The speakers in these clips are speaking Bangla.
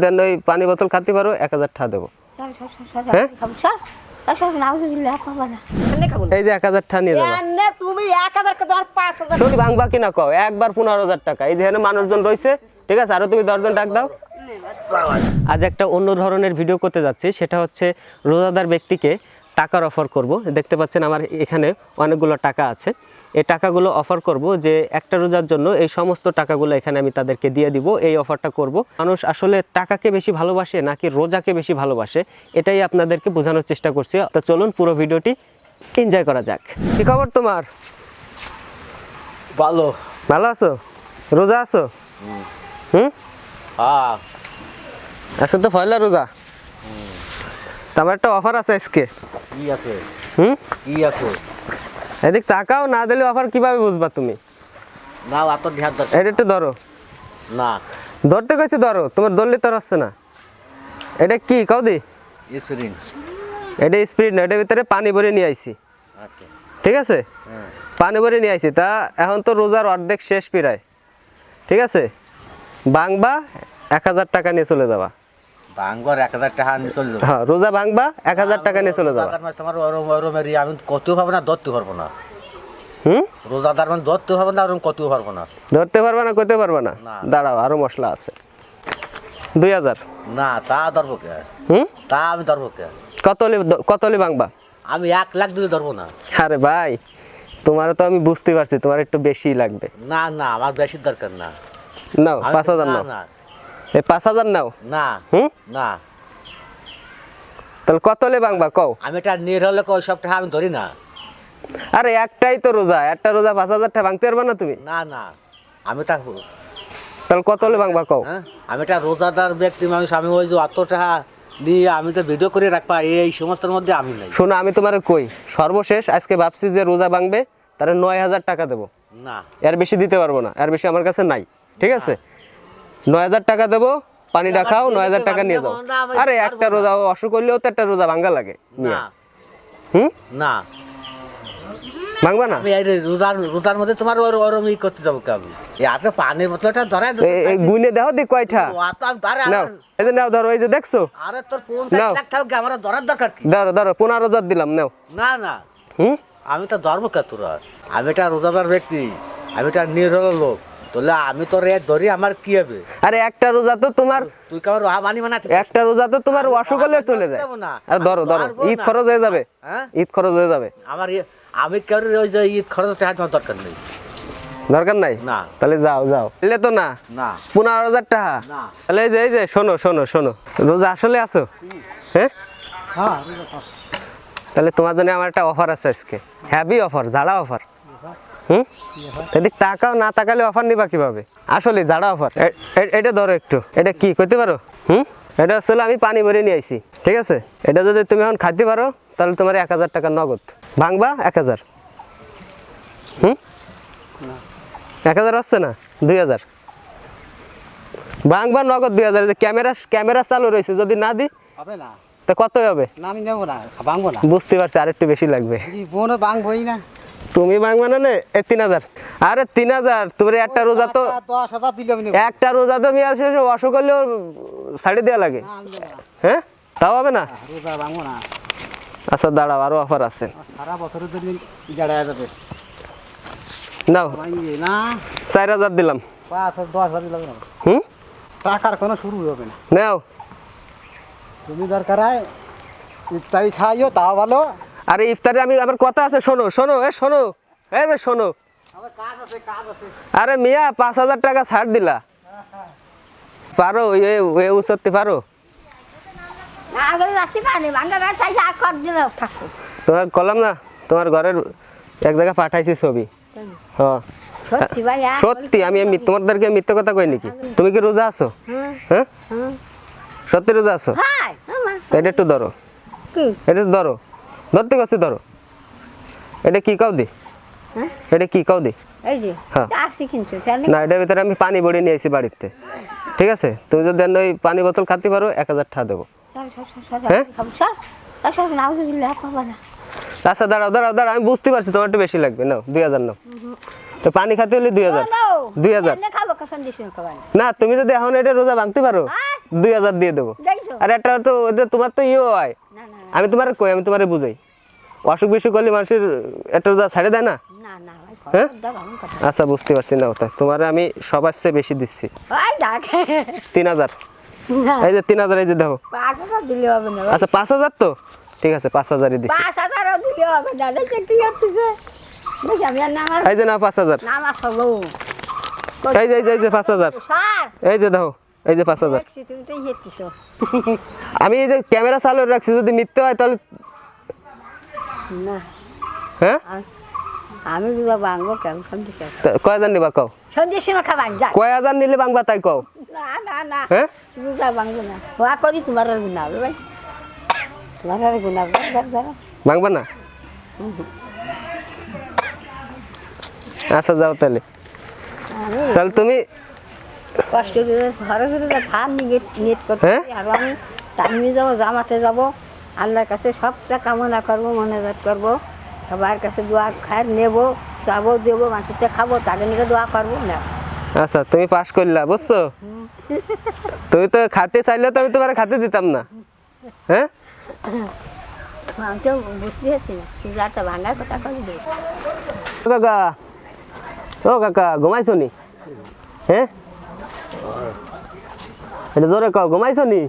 দেন ওই পানি বোতল খাতে পারো 1000 টাকা দেবো। হ্যাঁ এই যে 1000 টাকা নিয়ে যাবো। তুমি 1000 কে তোমার 5000 শুনি ভাঙবা কিনা কও, একবার 15000 টাকা। এই যেখানে মানুষজন রয়েছে, ঠিক আছে, আরো তুমি 10 জন ডাক দাও। আজ একটা অন্য ধরনের ভিডিও করতে যাচ্ছি, সেটা হচ্ছে রোজাদার ব্যক্তিকে টাকার অফার করব। দেখতে পাচ্ছেন আমার এখানে অনেকগুলো টাকা আছে। এই টাকাগুলো অফার করব যে একটা রোজার জন্য এই সমস্ত টাকাগুলো এখানে আমি তাদেরকে দিয়ে দিব। এই অফারটা করব। মানুষ আসলে টাকাকে বেশি ভালোবাসে নাকি রোজাকে বেশি ভালোবাসে, এটাই আপনাদেরকে বোঝানোর চেষ্টা করছি। তো চলুন পুরো ভিডিওটি এনজয় করা যাক। কি খবর তোমার? ভালো। ভালো আছো? রোজা আছো? হ্যাঁ আজকে তো পয়লা রোজা। তোমার একটা অফার আছে আজকে। কি আছে? কি আছে? এদিক টাকাও না দিলে অফার কিভাবে বুঝবা তুমি? না অত ধ্যান দাও। এটা একটু ধরো। না ধরতে কইছি ধরো, তোমার ধরলে তো আসছে না। এটা কি কাউ দি? ইসরিন এটা স্পিড না, এটার ভিতরে পানি ভরে নিয়ে আইছি। আছে। ঠিক আছে, হ্যাঁ পানি ভরে নিয়ে আইছি। তা এখন তো রোজার অর্ধেক শেষ প্রায়, ঠিক আছে। ভাঙবা 1000 টাকা নিয়ে চলে যাবা। বাঙ্গর 1000 টাকা নিয়ে চলে যাবো। হ্যাঁ, রোজা ভাঙবা 1000 টাকা নিয়ে চলে যাবা। রোজাদার মানে তোমার ওরমেরই আমি কতও পাবো না, ধরতে পারবো না। হুম, রোজাদার মানে ধরতে পারবো না, ওরম কতও পারবো না। ধরতে পারবা না, কইতে পারবা না। না। দাঁড়াও, আরো মশলা আছে। 2000। না তা ধরবো কে? হুম, তা আমি ধরবো কে? কতলে ভাঙবা? আমি 1 লাখ দিলে ধরবো না। আরে ভাই, তোমারও তো আমি বুঝতে পারছি তোমার একটু বেশি লাগবে। না না আমার বেশি দরকার না। নাও 5000 নাও। না এই 5000 নাও। না হুম, না তাহলে কতলে ভাঙবা কও? আমি এটা নিয়ে হলে ওই সব টাকা আমি ধরি না। আরে একটাই তো রোজা, একটা রোজা 5000 টাকা ভাঙতে পারবা না তুমি? না না আমি তা তাহলে কতলে ভাঙবা কও? হ্যাঁ আমি একটা রোজাদার ব্যক্তি মানুষ, আমি ওই যে অত টাকা নিয়ে আমি তো ভিডিও করে রাখবা এই সমস্তের মধ্যে আমি নাই। শোনো, আমি তোমারে কই, সর্বশেষ আজকে ভাবছি যে রোজা ভাঙবে, তাহলে 9000 টাকা দেবো। না এর বেশি দিতে পারবো না, এর বেশি আমার কাছে নাই। ঠিক আছে, 9000 টাকা দেবো, পানিটা খাও, 9000 টাকা নিয়ে যাও। আরে একটা রোজা অসুখ করলেও তো একটা রোজা ভাঙ্গা লাগে। না হুম, না ভাঙবা না? আমি এই রোজার মধ্যে তোমার ওরম ই করতে যাবো কে? আমি এত পানির বোতলটা ধরাই এই গুনে দেখো দি কয়টা নাও। এই যে নাও, ধরো, এই যে দেখছো। আরে তোর 50 লাখ থাকবে, আমার ধরার দরকার কি? ধরো ধরো, 15000 দিলাম, নাও। না না হুম, আমি তো ধর্ম কে তোরা? আমি একটা রোজাদার ব্যক্তি, আমি একটা নিরল লোক, তাহলে আমি তোর ধরি আমার কি হবে? আরে একটা রোজা তো তোমার, তুই কেমন মানি মানাতে? একটা রোজা তো তোমার অসুখ হলে চলে যায়। আরে ধরো ধরো, ঈদ খরচ হয়ে যাবে। হ্যাঁ ঈদ খরচ হয়ে যাবে। আমার আমি কেউ ওই যে ঈদ খরচ টাকা তোমার দরকার নেই। দরকার নাই? না তাহলে যাও যাও। এলে তো না না 15000 টাকা। না তাহলে এই যে শোনো শোনো শোনো, রোজা আসলে আছো? হ্যাঁ, হ্যাঁ তাহলে তোমার জন্য আমার একটা অফার আছে আজকে, হ্যাভি অফার, জাড়া অফার। হুম, এদিক তাকাও, না তাকালে অফার নিবা কিভাবে? আসলে জাড়া অফার। এটা ধরো একটু, এটা কি কইতে পারো? হুম, এটা আসলে আমি পানি ভরে নিয়ে আইছি। ঠিক আছে, এটা যদি তুমি এখন খাইতে পারো তাহলে তোমার 1000 টাকা নগদ। ভাঙবা 1000? হুম, 1000 আসছে না? 2000 ভাঙবা নগদ। 2000 ক্যামেরা চালু রয়েছে, যদি না দি হবে না। তা কত হবে? না আমি নেবো না, ভাঙবো না। বুঝতে পারছি, আর একটু বেশি লাগবে। বোনও ভাঙবই না। তুমি ভাঙবা না নে? 3000। আরে 3000, তোমার একটা রোজা তো, 10,000 দিলে আমি নেবো। একটা রোজা তো আমি আসলে অসুখ করলেও ছাড়ি দেওয়া লাগে। না, আমি নেবো না। হ্যাঁ, তাও হবে না? রোজা ভাঙবো না। আচ্ছা দাঁড়াও, আরো অফার আছে। সারা বছরের জন্য জাড়ায় যাবে। নাও, ভাঙবে না। 4000 দিলাম। 5,000-10,000 দিলে হবে না। হুম, টাকার কোনো শুরু হবে না। নাও। তুমি দরকার হয় ইফতারি খাইও, তাও ভালো। আরে ইফতারে আমি, আমার কথা আছে, শোনো শোনো, শোনো, এই যে শোনো। আমার কাজ আছে, কাজ আছে। আরে মিয়া, 5000 টাকা ছাড় দিলা, পারো? উচতে পারো? না আগে যাচ্ছি পানি ভাঙা না, তাই আর কর দিলে থাকো। তোমার কলাম না, তোমার ঘরের এক জায়গায় পাঠাইছি ছবি। হ্যাঁ সত্যি ভাই, সত্যি, আমি তোমাদেরকে মিথ্যে কথা কই নাকি? তুমি কি রোজা আছো? হ্যাঁ, সত্যি রোজা আছো? হাই আমার তা এটা একটু ধরো, কি এটা ধরো, ধরতে গেছি, ধরো। এটা কি কাউ দি? এটা কি কাউ দি? এই যে হ্যাঁ। আসি কিনছো জানি না, এটার ভিতরে আমি পানি ভরে নিয়ে আইছি বাড়িতে। ঠিক আছে, তুমি যদি ওই পানি বোতল খাতে পারো 1000 টাকা দেবো। হ্যাঁ? খাবো স্যার তার নাও দিলে পাবা না। আচ্ছা দাঁড়াও দাঁড়াও দাঁড়াও, আমি বুঝতে পারছি তোমার একটু বেশি লাগবে। নাও 2000 নাও। তো পানি খেতে হলে 2000 2000 এনে খাবো কখন দিছ খাবার না তুমি যদি এখন এটা রোজা ভাঙতে পারো 2000 দিয়ে দেবো যাইছো আর একটা তো ওদের তোমার তো ইয়ে হয় না না আমি তোমার কই আমি তোমারে বুঝাই অসুখ বিসুখ করলে মানুষের একটা রোজা ছাড়ে দেয় না না না ভাই হ্যাঁ? দাও আমি কথা আচ্ছা বুঝতে পারছি না ওটা তোমার আমি সবার চেয়ে বেশি দিচ্ছি ভাই ডাক 3000 না এই যে 3000 এই যে দেখো 5000 দিলে হবে না আচ্ছা 5000 তো ঠিক আছে 5000ই দিচ্ছি 5000 দিলে হবে না দেখতে কি হচ্ছে বুঝ আমি আর নামার এই যে না 5000 নামাজ হলো এই যে 5000 স্যার এই যে দেখো এই যে 5000 দেখছি তুমি তো হেঁটেছো আমি এই যে ক্যামেরা চালু রাখছি যদি মিথ্যে হয় তাহলে না হ্যাঁ আমি রোজা ভাঙবো কেমন সন্দেশ তা কয়জন নিবা কও সন্দেশ খাবার যা কয় হাজার নিলে বাংবা তাই কও না না না হ্যাঁ রোজা ভাঙবো না হওয়া করি তোমার আর গুণা হবে ভাই তোমার আর গুণা হবে যারা বাংবা না আচ্ছা যাও তাহলে আমি তাহলে তুমি কষ্ট করে ঘরে ঘরে ধান নেট করতে হ্যাঁ? আর আমি তার নিয়ে যাবো জামাতে যাবো আল্লাহর কাছে সবটা কামনা করবো মনোজাত করবো সবার কাছে দোয়া খায় নেবো যাবো দেবো মাটিতে খাবো তাদের নিয়ে দোয়া করবো না আচ্ছা তুমি পাস করলা বুঝছো তুমি তো খাতে চাইলে তো আমি তোমার খাতে দিতাম না হ্যাঁ আমি তো বুঝতে পারছি না তুই যাটা ভাঙার কথা করে দেবো ও কাকা ও কাকা ঘুমাইছো নি হ্যাঁ এটা জোরে কও ঘুমাইছো নি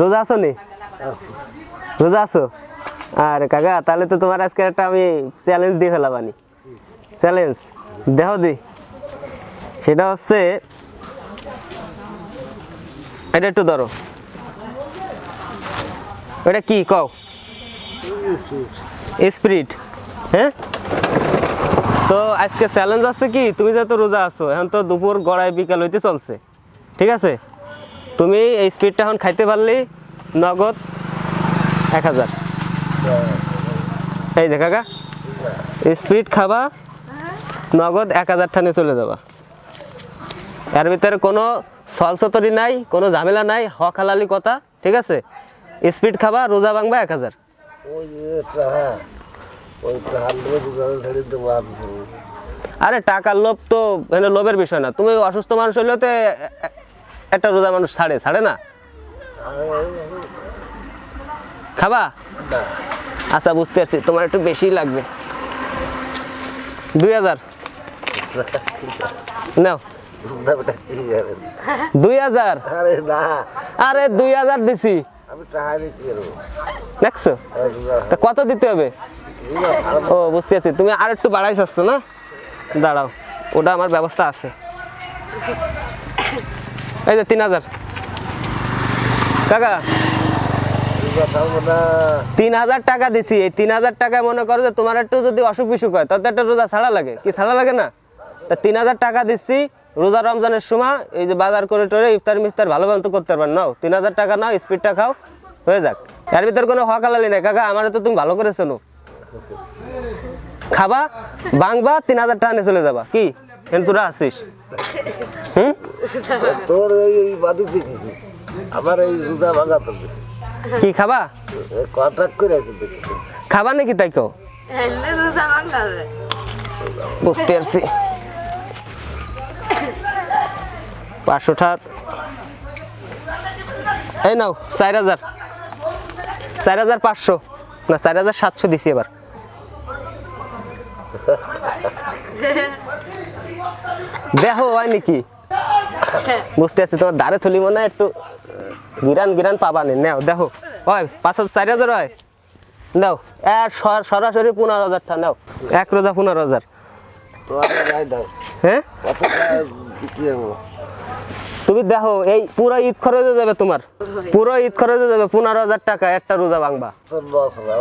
রোজা আছো নি রোজা আছো আরে কাকা তাহলে তো তোমার আজকে একটা আমি চ্যালেঞ্জ দিয়ে ফেলাবানি চ্যালেঞ্জ দেহ দি সেটা হচ্ছে এটা একটু ধরো এটা কি কও স্পিরিট হ্যাঁ তো আজকে চ্যালেঞ্জ আছে কি তুমি যেহেতু রোজা আছো এখন তো দুপুর গড়ায় বিকাল হইতে চলছে ঠিক আছে তুমি এই স্পিডটা এখন খাইতে পারলে নগদ 1000 এই যে কাকা স্পিড খাবা নগদ 1000 টানে চলে যাবা এর ভিতরে কোনো সলসতরি নাই কোনো ঝামেলা নাই হক হালালি কথা ঠিক আছে স্পিড খাবা রোজা ভাঙবা 1000 আরে টাকার লোভ তো এখানে লোভের বিষয় না তুমি অসুস্থ মানুষ হইলেও তো একটা রোজা মানুষ ছাড়ে না খাবা আচ্ছা বুঝতে পারছি তোমার একটু বেশি লাগবে 2000 নাও 2000 আরে 2000 দিছি দেখছো তা কত দিতে হবে ও বুঝতে পারছি তুমি আর একটু বাড়াই চাচ্ছ না দাঁড়াও ওটা আমার ব্যবস্থা আছে এই যে 3000 কাকা 3000 টাকা দিছি এই 3000 টাকায় মনে করো যে তোমার একটু যদি অসুখ বিসুখ হয় তাতে একটা রোজা ছাড়া লাগে কি ছাড়া লাগে না তা 3000 টাকা দিচ্ছি রোজা রমজানের সময় এই যে বাজার করে টরে ইফতার মিফতার ভালো মতো করতে পারবেন নাও 3000 টাকা নাও স্পিডটা খাও হয়ে যাক এর ভিতর কোনো হকালালি নাই কাকা আমার তো তুমি ভালো করে শোনো খাবা বাংবা 3000 টাকা নিয়ে চলে যাবা কি তোরা আসিস তোর এই বাদিতে কি আমার এই রোজা ভাঙা তোর কি খাবা কন্ট্রাক্ট করে আছে দেখি খাবা নাকি তাই কও বুঝতে পারছি 500 টাকা এই নাও 4000 4500 না 4700 দিছি এবার দেখো হয় নাকি বুঝতে পারছি তোমার দাঁড়ে থলি মনে হয় একটু গিরান পাবা নি নাও দেখো হয় 4000 হয় নাও আর সরাসরি 15000 টাকা নাও এক রোজা 15000 তো আমি যাই দাও হ্যাঁ কত দিতে যাবো তুমি দেখো এই পুরো ঈদ খরচে যাবে তোমার পুরো ঈদ খরচে যাবে 15000 টাকা একটা রোজা ভাঙবা তোর লস হবে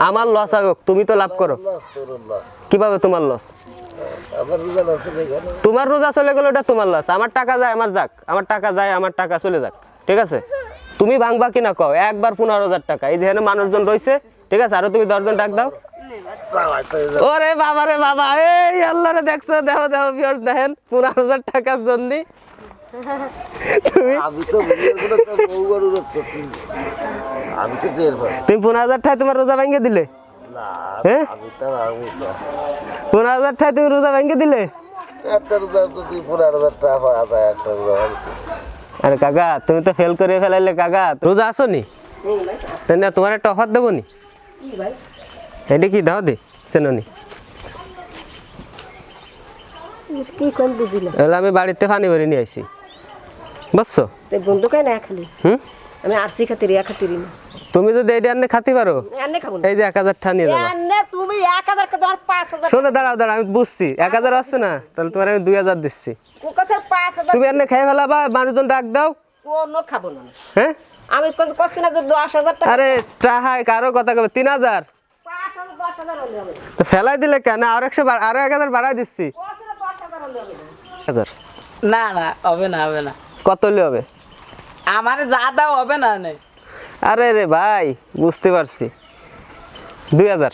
আমার লস হোক তুমি তো লাভ করো তোর লস কিভাবে তোমার লস আমার রোজা লস হয়ে গেল তোমার রোজা চলে গেল এটা তোমার লস আমার টাকা যায় আমার যাক আমার টাকা যায় আমার টাকা চলে যাক ঠিক আছে তুমি ভাঙবা কিনা কও একবার 15000 টাকা এই যেখানে মানুষজন রয়েছে ঠিক আছে আরো তুমি 10 জন ডাক দাও ওরে বাবা রে বাবা এই আল্লাহ রে দেখছো দেখো ভিউয়ার্স দেখেন 15000 টাকার জন্য আমি তো ভিডিওগুলো তো বহু অনুরোধ করছি আমি তো টের পাই তুমি 15000 টাকা তোমার রোজা ভাঙিয়ে দিলে না হ্যাঁ আমি তো ভাঙবো না 15,000 টাকা তুমি রোজা ভেঙে দিলে? একটা রোজা যদি 15,000 টাকা পাওয়া যায় একটা রোজা ভাঙতে আরে কাকা তুমি তো ফেল করে ফেলাইলে কাকা, রোজা আসো নি? তাই না, তোমার একটা অফার দেবো নি? এটা কি দাও দে চেনো নি? কি কোন বুঝি না এগুলো আমি বাড়িতে পানি ভরে নিয়ে আসি, বুঝছো? বন্ধু কেন না খালি হুম, আমি আরসি খাতির খাতিরি না তুমি যদি এইটা আনলে খাতে পারো, এনে খাবো না এই যে 1,000 টাকা নিয়ে যাবো। এনে তুমি 1000 কে তোমার 5000 শোনো দাঁড়াও দাঁড়াও, আমি বুঝছি 1,000 আসছে না, তাহলে তোমার আমি 2,000 দিচ্ছি। কোকাছের 5000 তুমি এনে খেয়ে ফেলাবা, মানুষজন ডাক দাও। কোন খাবো না হ্যাঁ আমি কোন করছি না যে 10000 টাকা আরে টাহাই কারো কথা কবে 3,000 5000 10000 হলে হবে তো ফেলাই দিলে কেন? আর 1,000 বাড়াই দিচ্ছি। 10000 হলে হবে 1,000 না না হবে না হবে না, কত হলে হবে? আমার যা দাও হবে না নেই, আরে রে ভাই বুঝতে পারছি, 2,000।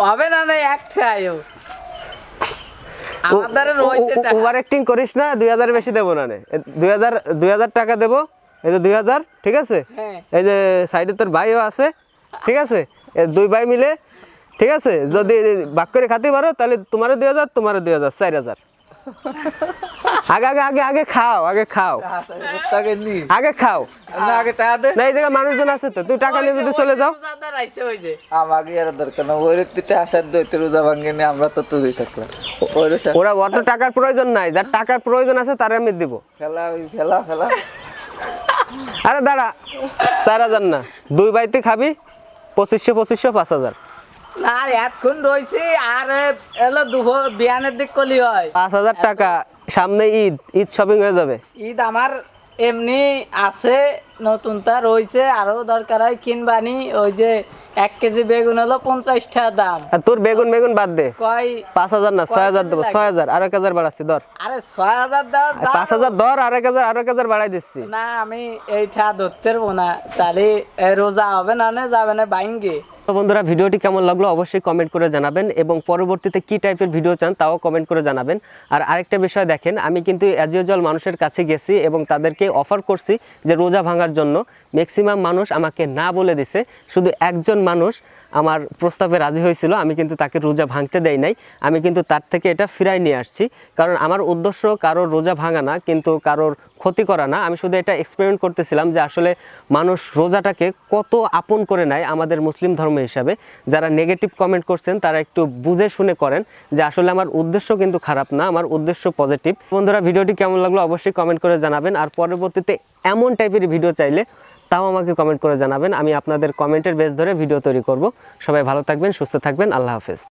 হবে না নেই একটাইও আমাদের রয়েছে টাকা। ওভার অ্যাক্টিং করিস না, 2,000 বেশি দেবো না নে। 2,000 টাকা দেবো, এই যে 2,000, ঠিক আছে? হ্যাঁ। এই যে সাইডে তোর ভাইও আছে, ঠিক আছে? এই দুই ভাই মিলে, ঠিক আছে? যদি ভাগ করে খাতে পারো তাহলে তোমারও 2,000, তোমারও 2,000, 4,000। আগে আগে আগে আগে খাও, আগে খাও, টাকা নি আগে খাও। না আগে টাকা দে, না এই জায়গায় মানুষজন আছে তো, তুই টাকা নিয়ে যদি চলে যাও। রোজাদার আইছে ওই যে আমাকে আর দরকার না ওই তুই আসার দইতে রোজা ভাঙে নি আমরা তো তুই থাকলাম ওই ওরা অত টাকার প্রয়োজন নাই, যার টাকার প্রয়োজন আছে তার আমি দিব। ফেলা ওই ফেলা ফেলা আরে দাঁড়া, 4,000 না, দুই বাইতে খাবি, 2500 5,000। না আর এতক্ষণ রয়েছে আর এলো দুপুর বিয়ানের দিক কলি হয় 5,000 টাকা, সামনে ঈদ শপিং হয়ে যাবে। ঈদ আমার এমনি আছে, নতুনটা রয়েছে, আরো দরকার হয় কিনবানি। ওই যে 1 কেজি বেগুন হলো 50 টাকা দাম, আর তোর বেগুন বাদ দে, কয় 5,000 না 6,000 দেবো, 6,000, আর 1,000 বাড়াচ্ছি ধর। আরে 6000 দাও আর 5,000 ধর, আর 1,000 বাড়াই দিচ্ছি। না আমি এইটা ধরতে পারবো না, তাহলে রোজা হবে না যাবে না বাইঙ্গে। তো বন্ধুরা ভিডিওটি কেমন লাগলো অবশ্যই কমেন্ট করে জানাবেন, এবং পরবর্তীতে কি টাইপের ভিডিও চান তাও কমেন্ট করে জানাবেন। আর আরেকটা বিষয় দেখেন, আমি কিন্তু অ্যাজ ইউজুয়াল মানুষের কাছে গেছি এবং তাদেরকে অফার করছি যে রোজা ভাঙার জন্য। ম্যাক্সিমাম মানুষ আমাকে না বলে দিছে, শুধু একজন মানুষ আমার প্রস্তাবে রাজি হয়েছিল, আমি কিন্তু তাকে রোজা ভাঙতে দেই নাই, আমি কিন্তু তার থেকে এটা ফিরাই নিয়ে আসছি। কারণ আমার উদ্দেশ্য কারোর রোজা ভাঙা না, কিন্তু কারোর ক্ষতি করা না। আমি শুধু এটা এক্সপেরিমেন্ট করতেছিলাম যে আসলে মানুষ রোজাটাকে কত আপন করে নেয় আমাদের মুসলিম ধর্ম হিসাবে। যারা নেগেটিভ কমেন্ট করছেন তারা একটু বুঝে শুনে করেন যে আসলে আমার উদ্দেশ্য কিন্তু খারাপ না, আমার উদ্দেশ্য পজিটিভ। বন্ধুরা ভিডিওটি কেমন লাগলো অবশ্যই কমেন্ট করে জানাবেন, আর পরবর্তীতে এমন টাইপের ভিডিও চাইলে তাও আমাকে কমেন্ট করে জানাবেন, আমি আপনাদের কমেন্টের বেস ধরে ভিডিও তৈরি করব। সবাই ভালো থাকবেন, সুস্থ থাকবেন, আল্লাহ হাফেজ।